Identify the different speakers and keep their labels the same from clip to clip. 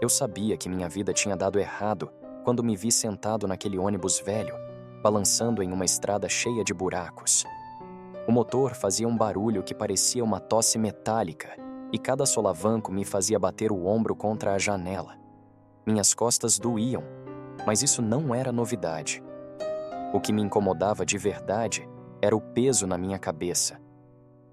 Speaker 1: Eu sabia que minha vida tinha dado errado quando me vi sentado naquele ônibus velho, balançando em uma estrada cheia de buracos. O motor fazia um barulho que parecia uma tosse metálica, e cada solavanco me fazia bater o ombro contra a janela. Minhas costas doíam, mas isso não era novidade. O que me incomodava de verdade era o peso na minha cabeça.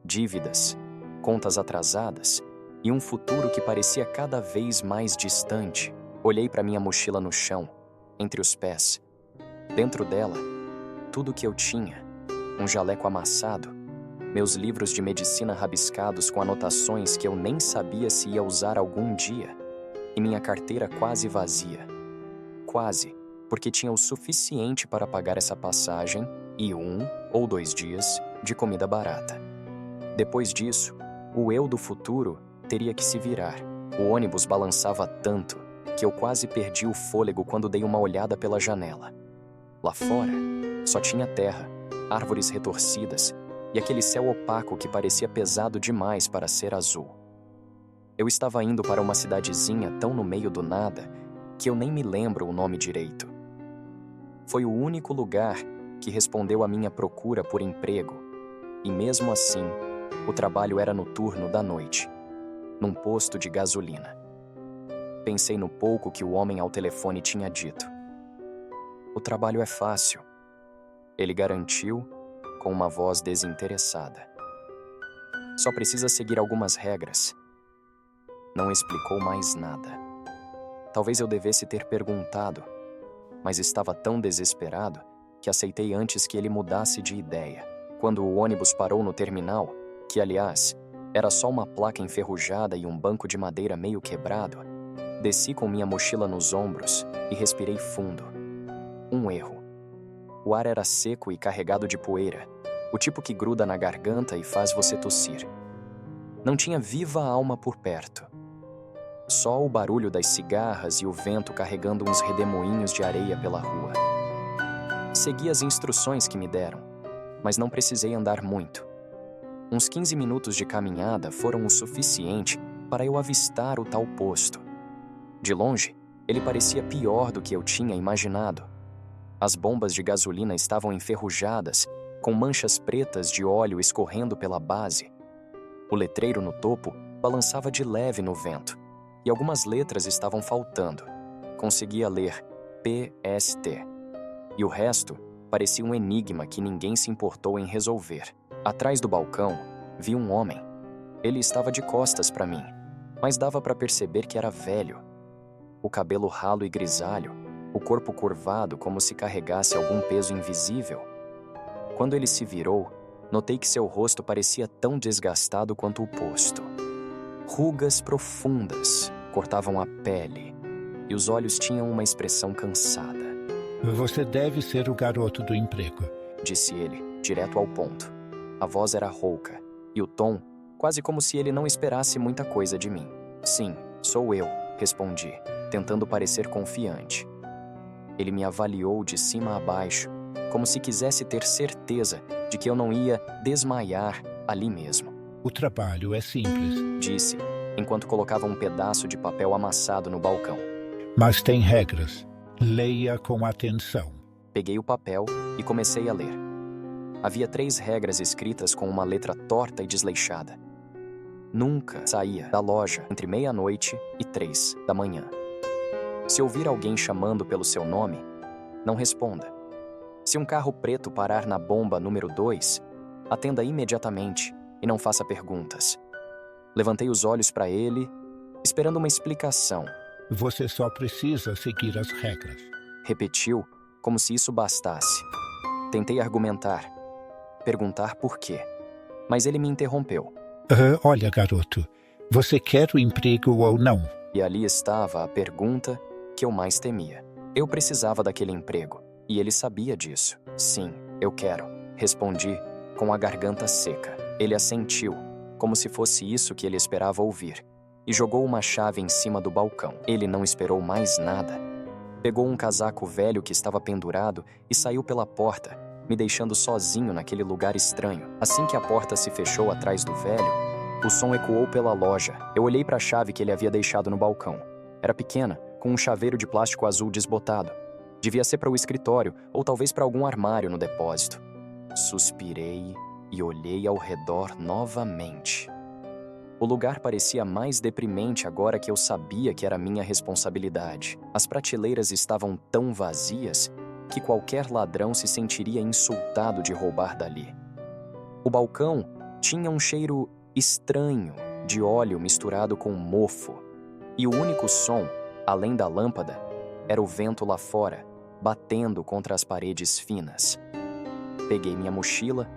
Speaker 1: Dívidas, contas atrasadas e um futuro que parecia cada vez mais distante. Olhei para minha mochila no chão, entre os pés. Dentro dela, tudo o que eu tinha: um jaleco amassado, meus livros de medicina rabiscados com anotações que eu nem sabia se ia usar algum dia, e minha carteira quase vazia. Quase, porque tinha o suficiente para pagar essa passagem e 1 ou 2 dias de comida barata. Depois disso, o eu do futuro teria que se virar. O ônibus balançava tanto que eu quase perdi o fôlego quando dei uma olhada pela janela. Lá fora, só tinha terra, árvores retorcidas e aquele céu opaco que parecia pesado demais para ser azul. Eu estava indo para uma cidadezinha tão no meio do nada que eu nem me lembro o nome direito. Foi o único lugar que respondeu à minha procura por emprego, e mesmo assim, o trabalho era no turno da noite, num posto de gasolina. Pensei no pouco que o homem ao telefone tinha dito. O trabalho é fácil, ele garantiu com uma voz desinteressada. Só precisa seguir algumas regras. Não explicou mais nada. Talvez eu devesse ter perguntado, mas estava tão desesperado que aceitei antes que ele mudasse de ideia. Quando o ônibus parou no terminal, que aliás era só uma placa enferrujada e um banco de madeira meio quebrado, desci com minha mochila nos ombros e respirei fundo. Um erro. O ar era seco e carregado de poeira, o tipo que gruda na garganta e faz você tossir. Não tinha viva alma por perto. Só o barulho das cigarras e o vento carregando uns redemoinhos de areia pela rua. Segui as instruções que me deram, mas não precisei andar muito. Uns 15 minutos de caminhada foram o suficiente para eu avistar o tal posto. De longe, ele parecia pior do que eu tinha imaginado. As bombas de gasolina estavam enferrujadas, com manchas pretas de óleo escorrendo pela base. O letreiro no topo balançava de leve no vento, e algumas letras estavam faltando. Conseguia ler PST. E o resto parecia um enigma que ninguém se importou em resolver. Atrás do balcão, vi um homem. Ele estava de costas para mim, mas dava para perceber que era velho. O cabelo ralo e grisalho, o corpo curvado como se carregasse algum peso invisível. Quando ele se virou, notei que seu rosto parecia tão desgastado quanto o posto. Rugas profundas cortavam a pele, e os olhos tinham uma expressão cansada.
Speaker 2: Você deve ser o garoto do emprego,
Speaker 1: disse ele, direto ao ponto. A voz era rouca, e o tom, quase como se ele não esperasse muita coisa de mim. Sim, sou eu, respondi, tentando parecer confiante. Ele me avaliou de cima a baixo, como se quisesse ter certeza de que eu não ia desmaiar ali mesmo.
Speaker 2: O trabalho é simples,
Speaker 1: disse, enquanto colocava um pedaço de papel amassado no balcão.
Speaker 2: Mas tem regras. Leia com atenção.
Speaker 1: Peguei o papel e comecei a ler. Havia 3 regras escritas com uma letra torta e desleixada. Nunca saía da loja entre 00:30 e 3 da manhã. Se ouvir alguém chamando pelo seu nome, não responda. Se um carro preto parar na bomba número 2, atenda imediatamente e não faça perguntas. Levantei os olhos para ele, esperando uma explicação.
Speaker 2: Você só precisa seguir as regras.
Speaker 1: Repetiu, como se isso bastasse. Tentei argumentar, perguntar por quê, mas ele me interrompeu.
Speaker 2: Olha, garoto, você quer o emprego ou não?
Speaker 1: E ali estava a pergunta que eu mais temia. Eu precisava daquele emprego, e ele sabia disso. Sim, eu quero, respondi, com a garganta seca. Ele assentiu, como se fosse isso que ele esperava ouvir, e jogou uma chave em cima do balcão. Ele não esperou mais nada. Pegou um casaco velho que estava pendurado e saiu pela porta, me deixando sozinho naquele lugar estranho. Assim que a porta se fechou atrás do velho, o som ecoou pela loja. Eu olhei para a chave que ele havia deixado no balcão. Era pequena, com um chaveiro de plástico azul desbotado. Devia ser para o escritório ou talvez para algum armário no depósito. Suspirei e olhei ao redor novamente. O lugar parecia mais deprimente agora que eu sabia que era minha responsabilidade. As prateleiras estavam tão vazias que qualquer ladrão se sentiria insultado de roubar dali. O balcão tinha um cheiro estranho de óleo misturado com mofo, e o único som, além da lâmpada, era o vento lá fora, batendo contra as paredes finas. Peguei minha mochila,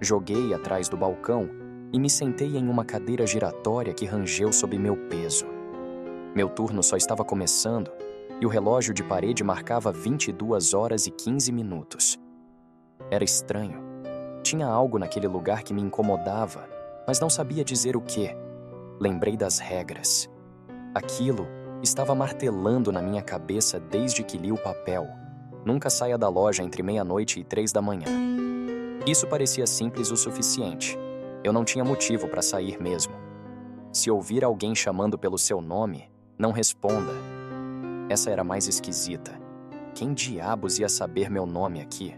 Speaker 1: joguei atrás do balcão e me sentei em uma cadeira giratória que rangeu sob meu peso. Meu turno só estava começando e o relógio de parede marcava 22 horas e 15 minutos. Era estranho. Tinha algo naquele lugar que me incomodava, mas não sabia dizer o quê. Lembrei das regras. Aquilo estava martelando na minha cabeça desde que li o papel. Nunca saia da loja entre 00:30 e 3 da manhã. Isso parecia simples o suficiente. Eu não tinha motivo para sair mesmo. Se ouvir alguém chamando pelo seu nome, não responda. Essa era mais esquisita. Quem diabos ia saber meu nome aqui?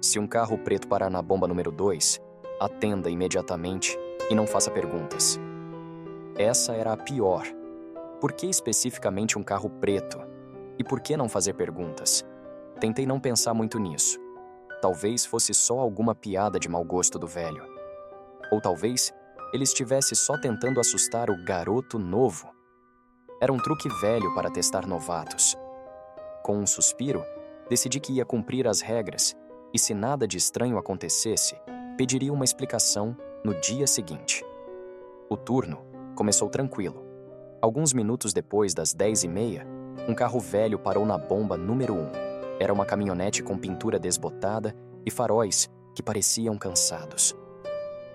Speaker 1: Se um carro preto parar na bomba número 2, atenda imediatamente e não faça perguntas. Essa era a pior. Por que especificamente um carro preto? E por que não fazer perguntas? Tentei não pensar muito nisso. Talvez fosse só alguma piada de mau gosto do velho. Ou talvez ele estivesse só tentando assustar o garoto novo. Era um truque velho para testar novatos. Com um suspiro, decidi que ia cumprir as regras e, se nada de estranho acontecesse, pediria uma explicação no dia seguinte. O turno começou tranquilo. Alguns minutos depois das 10:30, um carro velho parou na bomba número 1. Era uma caminhonete com pintura desbotada e faróis que pareciam cansados.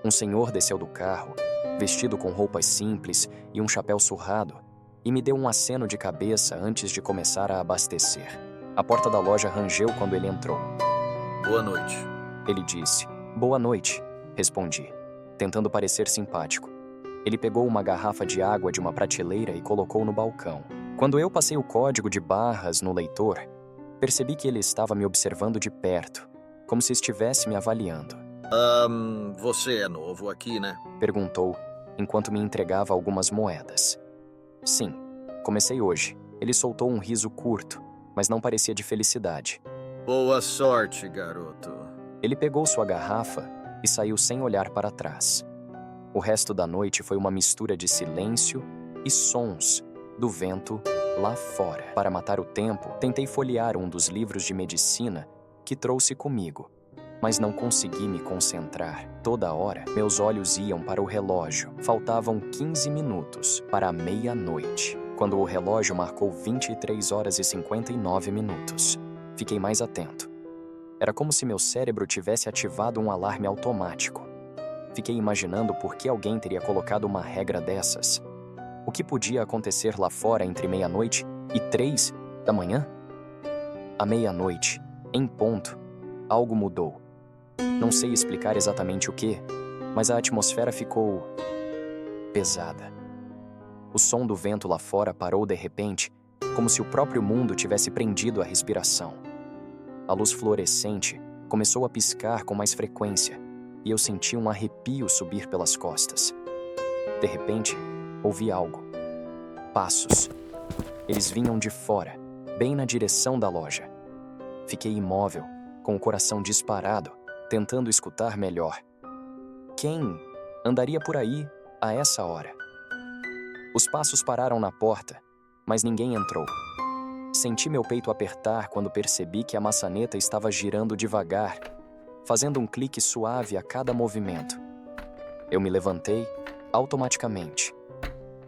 Speaker 1: Um senhor desceu do carro, vestido com roupas simples e um chapéu surrado, e me deu um aceno de cabeça antes de começar a abastecer. A porta da loja rangeu quando ele entrou.
Speaker 3: Boa noite.
Speaker 1: Ele disse. Boa noite, respondi, tentando parecer simpático. Ele pegou uma garrafa de água de uma prateleira e colocou no balcão. Quando eu passei o código de barras no leitor, percebi que ele estava me observando de perto, como se estivesse me avaliando.
Speaker 3: Você é novo aqui, né?
Speaker 1: Perguntou, enquanto me entregava algumas moedas. Sim, comecei hoje. Ele soltou um riso curto, mas não parecia de felicidade.
Speaker 3: Boa sorte, garoto.
Speaker 1: Ele pegou sua garrafa e saiu sem olhar para trás. O resto da noite foi uma mistura de silêncio e sons do vento lá fora. Para matar o tempo, tentei folhear um dos livros de medicina que trouxe comigo, mas não consegui me concentrar. Toda hora, meus olhos iam para o relógio. Faltavam 15 minutos para a 00:30, quando o relógio marcou 23 horas e 59 minutos. Fiquei mais atento. Era como se meu cérebro tivesse ativado um alarme automático. Fiquei imaginando por que alguém teria colocado uma regra dessas. O que podia acontecer lá fora entre 00:00 e 3 da manhã? À 00:00, em ponto, algo mudou. Não sei explicar exatamente o que, mas a atmosfera ficou pesada. O som do vento lá fora parou de repente, como se o próprio mundo tivesse prendido a respiração. A luz fluorescente começou a piscar com mais frequência e eu senti um arrepio subir pelas costas. De repente, ouvi algo. Passos. Eles vinham de fora, bem na direção da loja. Fiquei imóvel, com o coração disparado, tentando escutar melhor. Quem andaria por aí a essa hora? Os passos pararam na porta, mas ninguém entrou. Senti meu peito apertar quando percebi que a maçaneta estava girando devagar, fazendo um clique suave a cada movimento. Eu me levantei automaticamente,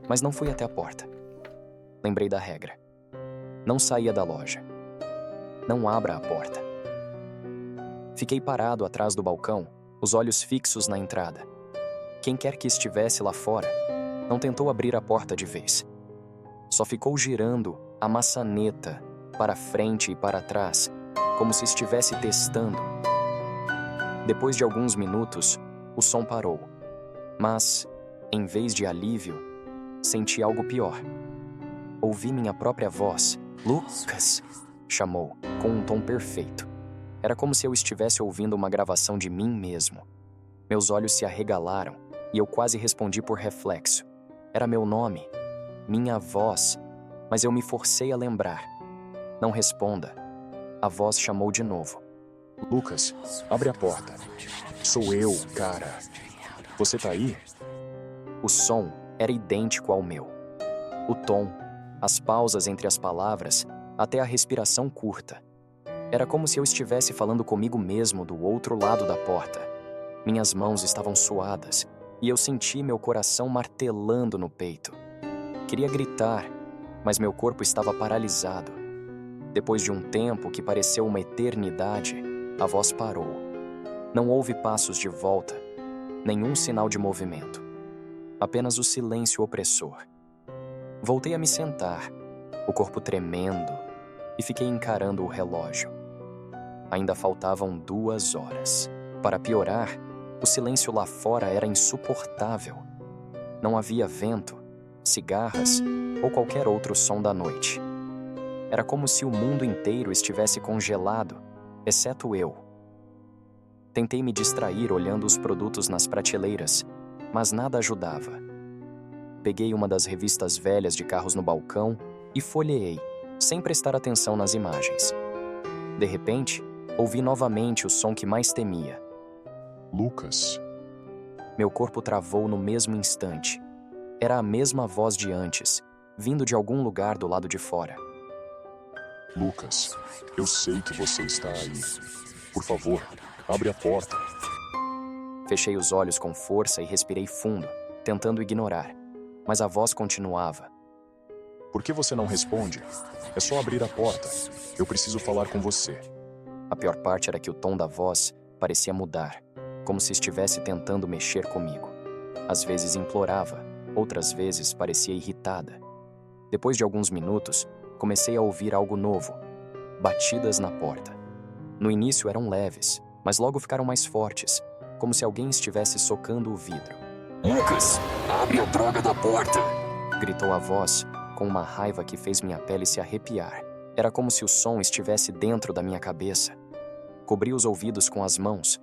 Speaker 1: mas não fui até a porta. Lembrei da regra. Não saia da loja. Não abra a porta. Fiquei parado atrás do balcão, os olhos fixos na entrada. Quem quer que estivesse lá fora, não tentou abrir a porta de vez. Só ficou girando a maçaneta para frente e para trás, como se estivesse testando. Depois de alguns minutos, o som parou. Mas, em vez de alívio, senti algo pior. Ouvi minha própria voz. Lucas! Chamou, com um tom perfeito. Era como se eu estivesse ouvindo uma gravação de mim mesmo. Meus olhos se arregalaram e eu quase respondi por reflexo. Era meu nome, minha voz, mas eu me forcei a lembrar. Não responda. A voz chamou de novo.
Speaker 4: Lucas, abre a porta. Sou eu, cara. Você tá aí?
Speaker 1: O som era idêntico ao meu. O tom, as pausas entre as palavras, até a respiração curta. Era como se eu estivesse falando comigo mesmo do outro lado da porta. Minhas mãos estavam suadas e eu senti meu coração martelando no peito. Queria gritar, mas meu corpo estava paralisado. Depois de um tempo que pareceu uma eternidade, a voz parou. Não houve passos de volta, nenhum sinal de movimento. Apenas o silêncio opressor. Voltei a me sentar, o corpo tremendo, e fiquei encarando o relógio. Ainda faltavam 2 horas. Para piorar, o silêncio lá fora era insuportável. Não havia vento, cigarras ou qualquer outro som da noite. Era como se o mundo inteiro estivesse congelado, exceto eu. Tentei me distrair olhando os produtos nas prateleiras, mas nada ajudava. Peguei uma das revistas velhas de carros no balcão e folheei, sem prestar atenção nas imagens. De repente, ouvi novamente o som que mais temia.
Speaker 4: Lucas.
Speaker 1: Meu corpo travou no mesmo instante. Era a mesma voz de antes, vindo de algum lugar do lado de fora.
Speaker 4: Lucas, eu sei que você está aí. Por favor, abre a porta.
Speaker 1: Fechei os olhos com força e respirei fundo, tentando ignorar, mas a voz continuava.
Speaker 4: Por que você não responde? É só abrir a porta. Eu preciso falar com você.
Speaker 1: A pior parte era que o tom da voz parecia mudar, como se estivesse tentando mexer comigo. Às vezes implorava, outras vezes parecia irritada. Depois de alguns minutos, comecei a ouvir algo novo. Batidas na porta. No início eram leves, mas logo ficaram mais fortes, como se alguém estivesse socando o vidro.
Speaker 5: Lucas, abre a droga da porta!
Speaker 1: Gritou a voz, com uma raiva que fez minha pele se arrepiar. Era como se o som estivesse dentro da minha cabeça. Cobri os ouvidos com as mãos,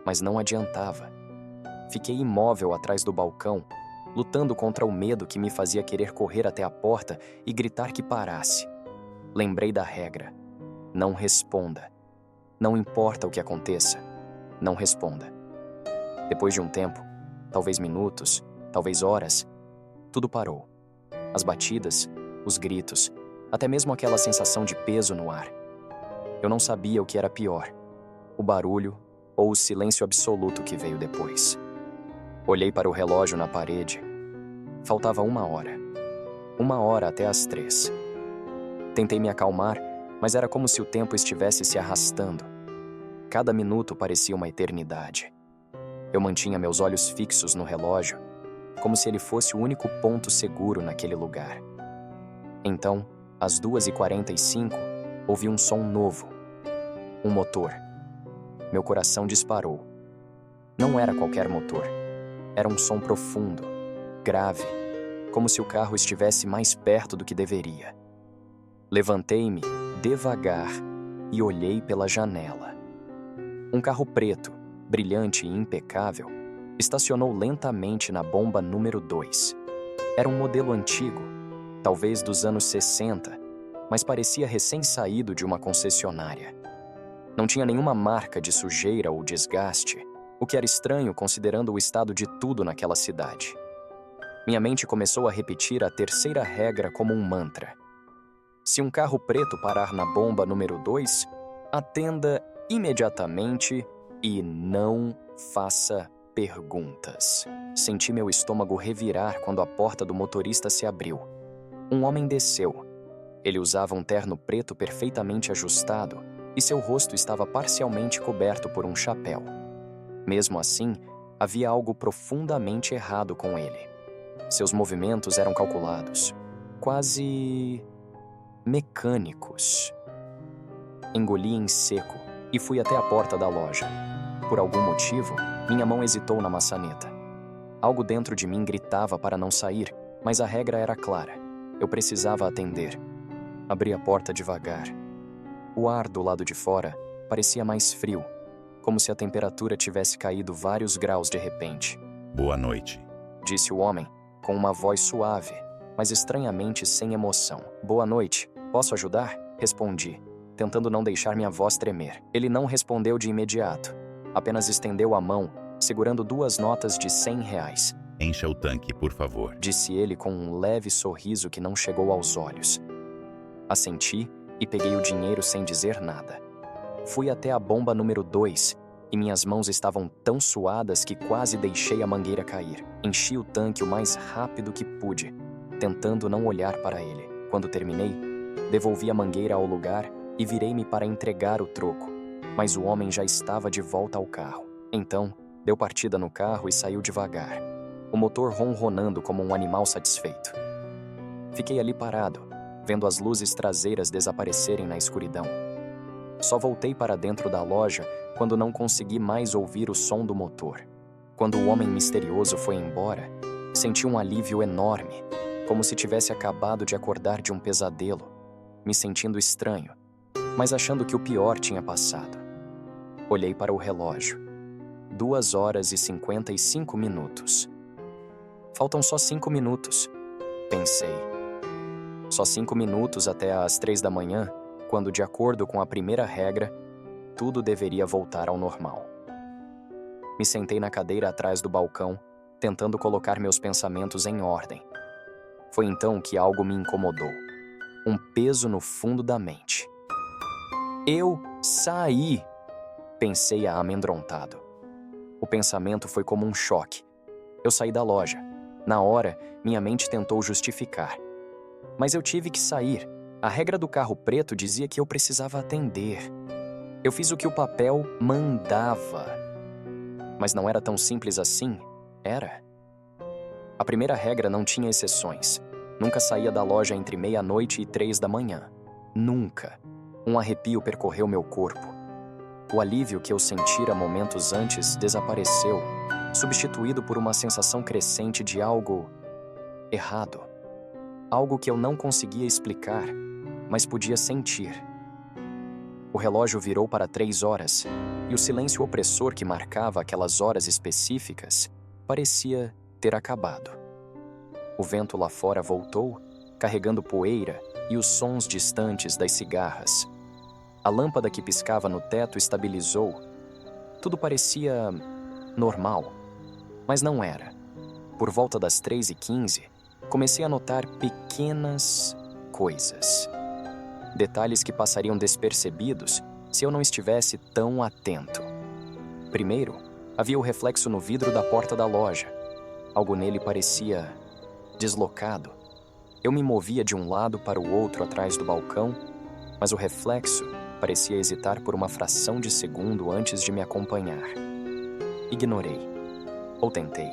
Speaker 1: mas não adiantava. Fiquei imóvel atrás do balcão, lutando contra o medo que me fazia querer correr até a porta e gritar que parasse. Lembrei da regra. Não responda. Não importa o que aconteça, não responda. Depois de um tempo, talvez minutos, talvez horas, tudo parou. As batidas, os gritos, até mesmo aquela sensação de peso no ar. Eu não sabia o que era pior, o barulho ou o silêncio absoluto que veio depois. Olhei para o relógio na parede. Faltava 1 hora. 1 hora até as 3. Tentei me acalmar, mas era como se o tempo estivesse se arrastando. Cada minuto parecia uma eternidade. Eu mantinha meus olhos fixos no relógio, como se ele fosse o único ponto seguro naquele lugar. Então, às 2h45, ouvi um som novo. Um motor. Meu coração disparou. Não era qualquer motor. Era um som profundo, grave, como se o carro estivesse mais perto do que deveria. Levantei-me, devagar, e olhei pela janela. Um carro preto, brilhante e impecável, estacionou lentamente na bomba número 2. Era um modelo antigo, talvez dos anos 60, mas parecia recém-saído de uma concessionária. Não tinha nenhuma marca de sujeira ou desgaste, o que era estranho considerando o estado de tudo naquela cidade. Minha mente começou a repetir a terceira regra como um mantra. Se um carro preto parar na bomba número 2, atenda imediatamente e não faça perguntas. Senti meu estômago revirar quando a porta do motorista se abriu. Um homem desceu. Ele usava um terno preto perfeitamente ajustado e seu rosto estava parcialmente coberto por um chapéu. Mesmo assim, havia algo profundamente errado com ele. Seus movimentos eram calculados, quase mecânicos. Engoli em seco e fui até a porta da loja. Por algum motivo, minha mão hesitou na maçaneta. Algo dentro de mim gritava para não sair, mas a regra era clara. Eu precisava atender. Abri a porta devagar. O ar do lado de fora parecia mais frio, como se a temperatura tivesse caído vários graus de repente.
Speaker 6: Boa noite.
Speaker 1: Disse o homem, com uma voz suave, mas estranhamente sem emoção. Boa noite. Posso ajudar? Respondi, tentando não deixar minha voz tremer. Ele não respondeu de imediato. Apenas estendeu a mão, segurando 2 notas de R$100.
Speaker 6: Encha o tanque, por favor.
Speaker 1: Disse ele com um leve sorriso que não chegou aos olhos. Assenti e peguei o dinheiro sem dizer nada. Fui até a bomba número 2 e minhas mãos estavam tão suadas que quase deixei a mangueira cair. Enchi o tanque o mais rápido que pude, tentando não olhar para ele. Quando terminei, devolvi a mangueira ao lugar e virei-me para entregar o troco, mas o homem já estava de volta ao carro. Então, deu partida no carro e saiu devagar, o motor ronronando como um animal satisfeito. Fiquei ali parado, vendo as luzes traseiras desaparecerem na escuridão. Só voltei para dentro da loja quando não consegui mais ouvir o som do motor. Quando o homem misterioso foi embora, senti um alívio enorme, como se tivesse acabado de acordar de um pesadelo, me sentindo estranho, mas achando que o pior tinha passado. Olhei para o relógio. 2h55. Faltam só 5 minutos, pensei. Só 5 minutos até às 3 da manhã, quando, de acordo com a primeira regra, tudo deveria voltar ao normal. Me sentei na cadeira atrás do balcão, tentando colocar meus pensamentos em ordem. Foi então que algo me incomodou. Um peso no fundo da mente. Eu saí! Pensei amedrontado. O pensamento foi como um choque. Eu saí da loja. Na hora, minha mente tentou justificar. Mas eu tive que sair. A regra do carro preto dizia que eu precisava atender. Eu fiz o que o papel mandava. Mas não era tão simples assim, era? A primeira regra não tinha exceções. Nunca saía da loja entre 00:30 e 3 da manhã. Nunca. Um arrepio percorreu meu corpo. O alívio que eu sentira momentos antes desapareceu, substituído por uma sensação crescente de algo errado. Algo que eu não conseguia explicar, mas podia sentir. O relógio virou para 3 horas, e o silêncio opressor que marcava aquelas horas específicas parecia ter acabado. O vento lá fora voltou, carregando poeira e os sons distantes das cigarras. A lâmpada que piscava no teto estabilizou. Tudo parecia normal, mas não era. Por volta das 3h15, comecei a notar pequenas coisas. Detalhes que passariam despercebidos se eu não estivesse tão atento. Primeiro, havia o reflexo no vidro da porta da loja. Algo nele parecia deslocado. Eu me movia de um lado para o outro atrás do balcão, mas o reflexo parecia hesitar por uma fração de segundo antes de me acompanhar. Ignorei. Ou tentei.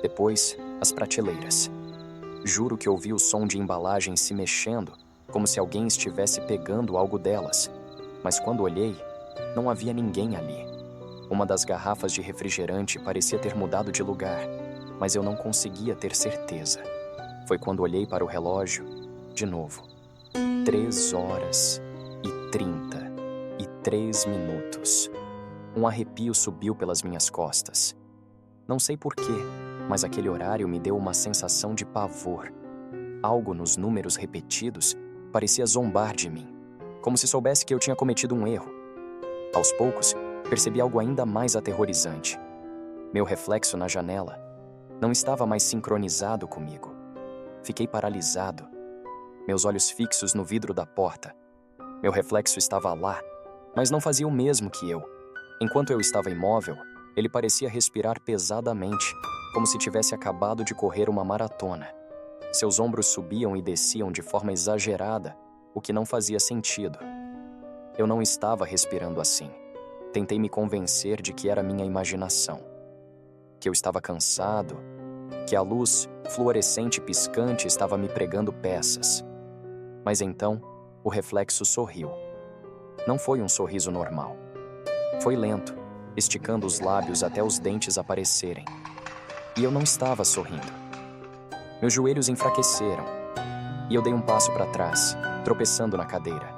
Speaker 1: Depois, as prateleiras. Juro que ouvi o som de embalagens se mexendo, como se alguém estivesse pegando algo delas. Mas quando olhei, não havia ninguém ali. Uma das garrafas de refrigerante parecia ter mudado de lugar, mas eu não conseguia ter certeza. Foi quando olhei para o relógio, de novo. 3h33. Um arrepio subiu pelas minhas costas. Não sei porquê, mas aquele horário me deu uma sensação de pavor. Algo nos números repetidos parecia zombar de mim, como se soubesse que eu tinha cometido um erro. Aos poucos, percebi algo ainda mais aterrorizante. Meu reflexo na janela não estava mais sincronizado comigo. Fiquei paralisado, meus olhos fixos no vidro da porta. Meu reflexo estava lá, mas não fazia o mesmo que eu. Enquanto eu estava imóvel, ele parecia respirar pesadamente, como se tivesse acabado de correr uma maratona. Seus ombros subiam e desciam de forma exagerada, o que não fazia sentido. Eu não estava respirando assim. Tentei me convencer de que era minha imaginação, que eu estava cansado, que a luz fluorescente piscante estava me pregando peças. Mas então, o reflexo sorriu. Não foi um sorriso normal. Foi lento, esticando os lábios até os dentes aparecerem. E eu não estava sorrindo. Meus joelhos enfraqueceram. e eu dei um passo para trás, tropeçando na cadeira.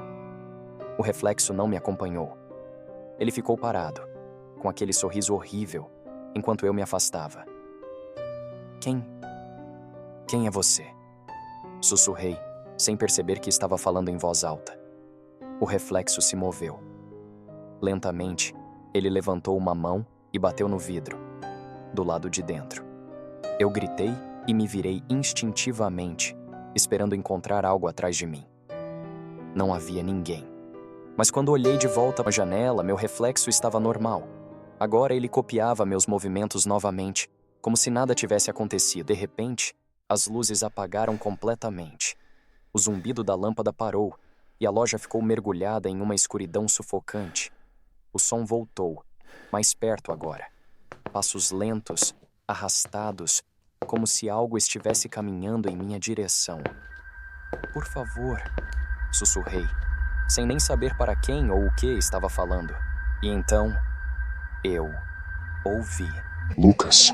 Speaker 1: O reflexo não me acompanhou. Ele ficou parado, com aquele sorriso horrível, enquanto eu me afastava. Quem é você? Sussurrei, sem perceber que estava falando em voz alta. O reflexo se moveu. Lentamente, ele levantou uma mão e bateu no vidro, do lado de dentro. Eu gritei e me virei instintivamente, esperando encontrar algo atrás de mim. Não havia ninguém. Mas quando olhei de volta para a janela, meu reflexo estava normal. Agora ele copiava meus movimentos novamente, como se nada tivesse acontecido. De repente, as luzes apagaram completamente. O zumbido da lâmpada parou e a loja ficou mergulhada em uma escuridão sufocante. O som voltou, mais perto agora. Passos lentos, arrastados, como se algo estivesse caminhando em minha direção. Por favor, sussurrei, sem nem saber para quem ou o que estava falando. E então, eu ouvi.
Speaker 4: Lucas,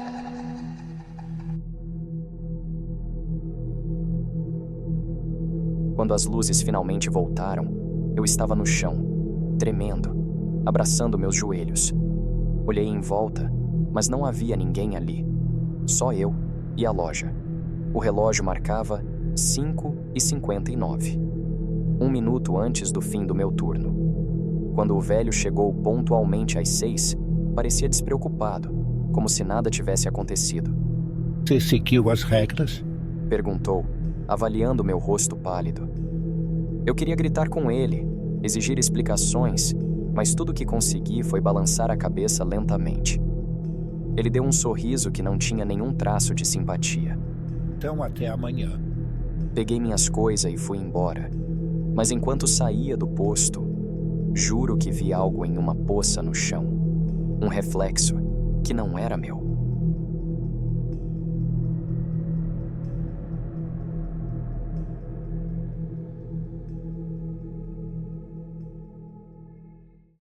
Speaker 1: Quando as luzes finalmente voltaram, eu estava no chão, tremendo, abraçando meus joelhos. Olhei em volta, mas não havia ninguém ali. Só eu e a loja. O relógio marcava 5h59. 1 minuto antes do fim do meu turno. Quando o velho chegou pontualmente às 6, parecia despreocupado, como se nada tivesse acontecido.
Speaker 2: Você seguiu as regras?
Speaker 1: Perguntou, avaliando meu rosto pálido. Eu queria gritar com ele, exigir explicações, mas tudo que consegui foi balançar a cabeça lentamente. Ele deu um sorriso que não tinha nenhum traço de simpatia.
Speaker 2: Então até amanhã.
Speaker 1: Peguei minhas coisas e fui embora. Mas enquanto saía do posto, juro que vi algo em uma poça no chão. Um reflexo que não era meu.